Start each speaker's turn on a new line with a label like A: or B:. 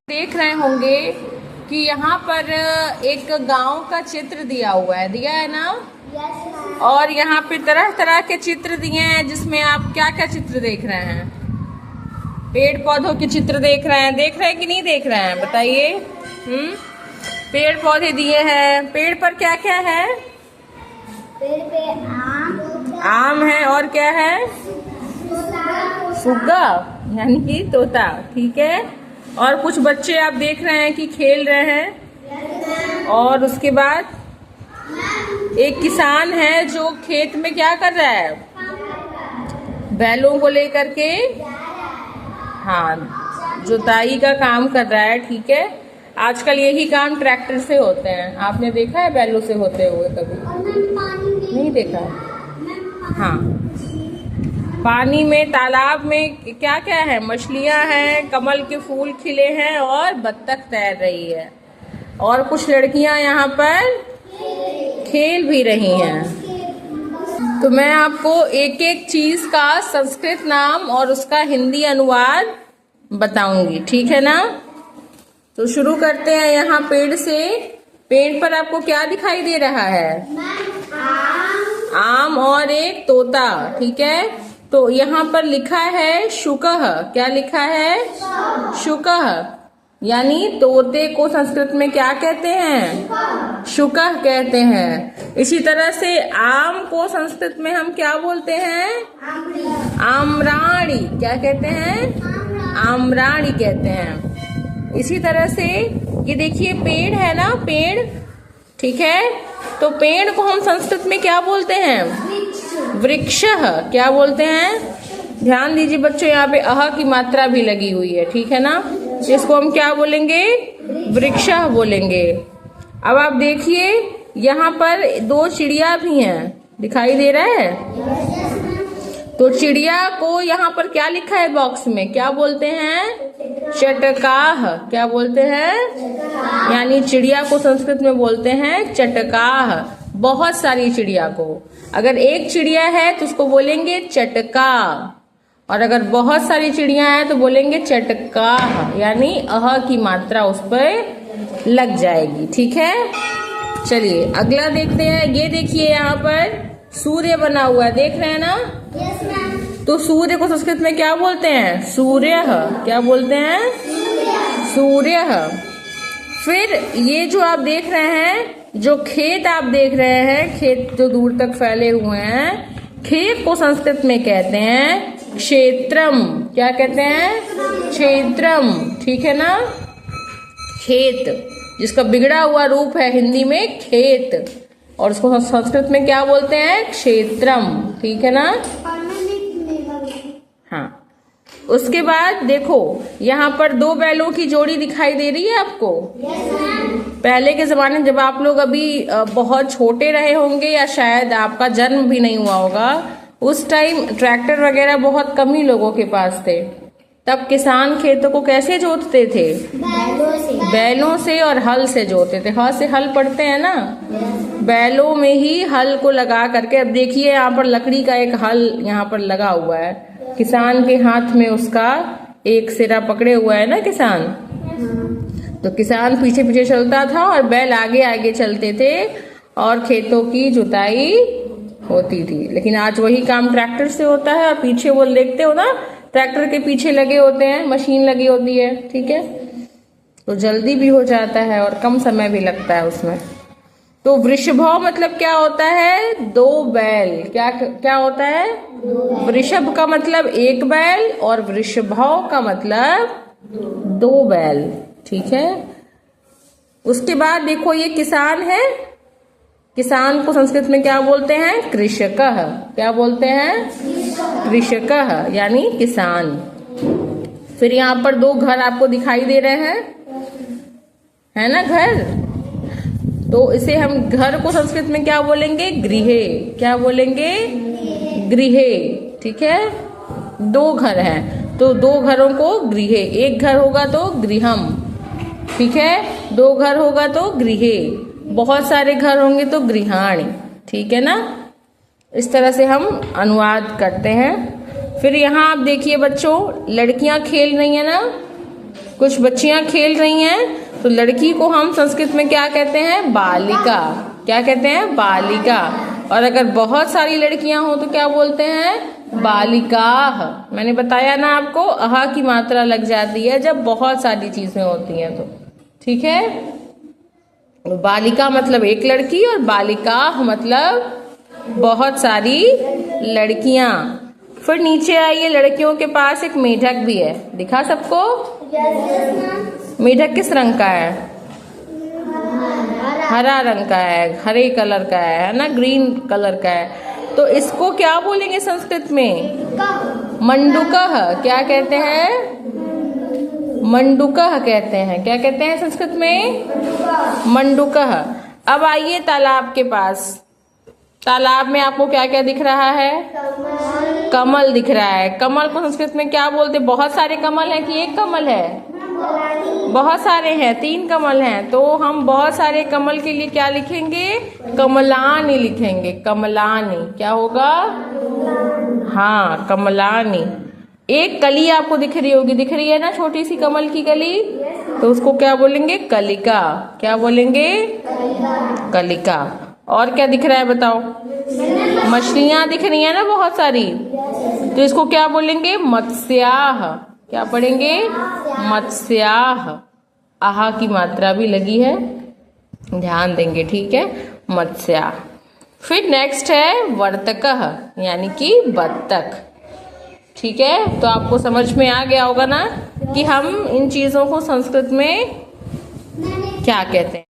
A: देख रहे होंगे कि यहाँ पर एक गांव का चित्र दिया हुआ है, दिया है ना। और यहाँ पे तरह तरह के चित्र दिए हैं, जिसमें आप क्या क्या चित्र देख रहे हैं? पेड़ पौधों के चित्र देख रहे हैं कि नहीं देख रहे हैं? बताइए। पेड़ पौधे दिए हैं। पेड़ पर क्या क्या है?
B: पेड़ पे
A: आम है। और क्या है? फुग्गा यानी कि तोता। ठीक है। और कुछ बच्चे आप देख रहे हैं कि खेल रहे हैं। और उसके बाद एक किसान है जो खेत में क्या कर रहा है? बैलों को लेकर के जुताई का काम कर रहा है। ठीक है। आजकल यही काम ट्रैक्टर से होते हैं। आपने देखा है बैलों से होते हुए कभी? नहीं देखा। हाँ, पानी में, तालाब में क्या क्या है? मछलियां हैं, कमल के फूल खिले हैं और बत्तख तैर रही है। और कुछ लड़कियां यहाँ पर खेल भी रही हैं। तो मैं आपको एक एक चीज का संस्कृत नाम और उसका हिंदी अनुवाद बताऊंगी। ठीक है ना? तो शुरू करते हैं यहाँ पेड़ से। पेड़ पर आपको क्या दिखाई दे रहा है? आम और एक तोता। ठीक है। तो यहाँ पर लिखा है शुकः। क्या लिखा है? शुकः। यानी तोते को संस्कृत में क्या कहते हैं? शुकः कहते हैं। इसी तरह से आम को संस्कृत में हम क्या बोलते हैं? आम्राणी। क्या कहते हैं? आम्राणी कहते हैं। इसी तरह से ये देखिए पेड़ है ना, पेड़। ठीक है। तो पेड़ को हम संस्कृत में क्या बोलते हैं? वृक्षः। क्या बोलते हैं? ध्यान दीजिए बच्चों, यहाँ पे अह की मात्रा भी लगी हुई है। ठीक है ना? इसको हम क्या बोलेंगे? वृक्षः बोलेंगे। अब आप देखिए यहाँ पर दो चिड़िया भी हैं, दिखाई दे रहा है? तो चिड़िया को यहाँ पर क्या लिखा है बॉक्स में? क्या बोलते हैं? चटकाह। क्या बोलते हैं? यानी चिड़िया को संस्कृत में बोलते हैं चटकाह। बहुत सारी चिड़िया को, अगर एक चिड़िया है तो उसको बोलेंगे चटका, और अगर बहुत सारी चिड़िया हैं तो बोलेंगे चटकाह। यानी अह की मात्रा उस पर लग जाएगी। ठीक है। चलिए अगला देखते हैं। ये देखिए यहाँ पर सूर्य बना हुआ है, देख रहे हैं ना? तो सूर्य को संस्कृत में क्या बोलते हैं? सूर्यः। क्या बोलते हैं? सूर्यः। फिर ये जो आप देख रहे हैं, जो खेत आप देख रहे हैं, खेत जो दूर तक फैले हुए हैं, खेत को संस्कृत में कहते हैं क्षेत्रम। क्या कहते हैं? क्षेत्रम। ठीक है ना? खेत, जिसका बिगड़ा हुआ रूप है हिंदी में खेत, और उसको संस्कृत में क्या बोलते हैं? क्षेत्रम। ठीक है ना? हाँ। उसके बाद देखो यहाँ पर दो बैलों की जोड़ी दिखाई दे रही है आपको। पहले के जमाने जब आप लोग अभी बहुत छोटे रहे होंगे, या शायद आपका जन्म भी नहीं हुआ होगा, उस टाइम ट्रैक्टर वगैरह बहुत कम ही लोगों के पास थे। तब किसान खेतों को कैसे जोतते थे? बैलों से और हल से जोतते थे। हाथ से हल पड़ते हैं ना, बैलों में ही हल को लगा करके। अब देखिए यहाँ पर लकड़ी का एक हल यहाँ पर लगा हुआ है, किसान के हाथ में उसका एक सिरा पकड़े हुआ है ना किसान। तो किसान पीछे पीछे चलता था और बैल आगे आगे चलते थे, और खेतों की जुताई होती थी। लेकिन आज वही काम ट्रैक्टर से होता है, और पीछे वो देखते हो ना, ट्रैक्टर के पीछे लगे होते हैं, मशीन लगी होती है। ठीक है। तो जल्दी भी हो जाता है और कम समय भी लगता है उसमें। तो वृषभौ मतलब क्या होता है? दो बैल। क्या क्या होता है? वृषभ का मतलब एक बैल, और वृषभौ का मतलब दो बैल। ठीक है। उसके बाद देखो ये किसान है। किसान को संस्कृत में क्या बोलते हैं? कृषकः। क्या बोलते हैं? कृषकः यानी किसान। फिर यहाँ पर दो घर आपको दिखाई दे रहे हैं, है ना? घर। तो इसे हम घर को संस्कृत में क्या बोलेंगे? गृहे। क्या बोलेंगे? गृहे। ठीक है। दो घर हैं तो दो घरों को गृहे। एक घर होगा तो गृहम। ठीक है। दो घर होगा तो गृहे। बहुत सारे घर होंगे तो गृहाणि। ठीक है ना? इस तरह से हम अनुवाद करते हैं। फिर यहाँ आप देखिए बच्चों, लड़कियां खेल रही है ना, कुछ बच्चियां खेल रही हैं, तो लड़की को हम संस्कृत में क्या कहते हैं? बालिका। क्या कहते हैं? बालिका। और अगर बहुत सारी लड़कियां हो तो क्या बोलते हैं? बालिकाः। मैंने बताया ना आपको, अहा की मात्रा लग जाती है जब बहुत सारी चीजें होती हैं तो। ठीक है, बालिका मतलब एक लड़की और बालिकाः मतलब बहुत सारी लड़कियां। फिर नीचे आइए, लड़कियों के पास एक मेढक भी है, दिखा सबको? मेढक किस रंग का है? हरा रंग का है, हरे कलर का है ना, ग्रीन कलर का है। तो इसको क्या बोलेंगे संस्कृत में? मंडूकः। क्या कहते हैं? मंडूकः कहते हैं। क्या कहते हैं संस्कृत में? मंडूकः। अब आइए तालाब के पास। तालाब में आपको क्या क्या दिख रहा है? कमल दिख रहा है। कमल को संस्कृत में क्या बोलते? बहुत सारे कमल हैं कि एक कमल है? बहुत सारे हैं, 3 कमल हैं। तो हम बहुत सारे कमल के लिए क्या लिखेंगे? कमलानि लिखेंगे। कमलानि क्या होगा? हाँ, कमलानि। एक कली आपको दिख रही होगी, दिख रही है ना छोटी सी कमल की कली, तो उसको क्या बोलेंगे? कलिका। क्या बोलेंगे? कलिका। और क्या दिख रहा है बताओ? मछलियां दिख रही है ना बहुत सारी, तो इसको क्या बोलेंगे? मत्स्याः। क्या पढ़ेंगे? मत्स्याः। आहा की मात्रा भी लगी है, ध्यान देंगे। ठीक है, मत्स्या। फिर नेक्स्ट है वर्तकः, यानी कि बत्तख। ठीक है, तो आपको समझ में आ गया होगा ना कि हम इन चीजों को संस्कृत में क्या कहते हैं।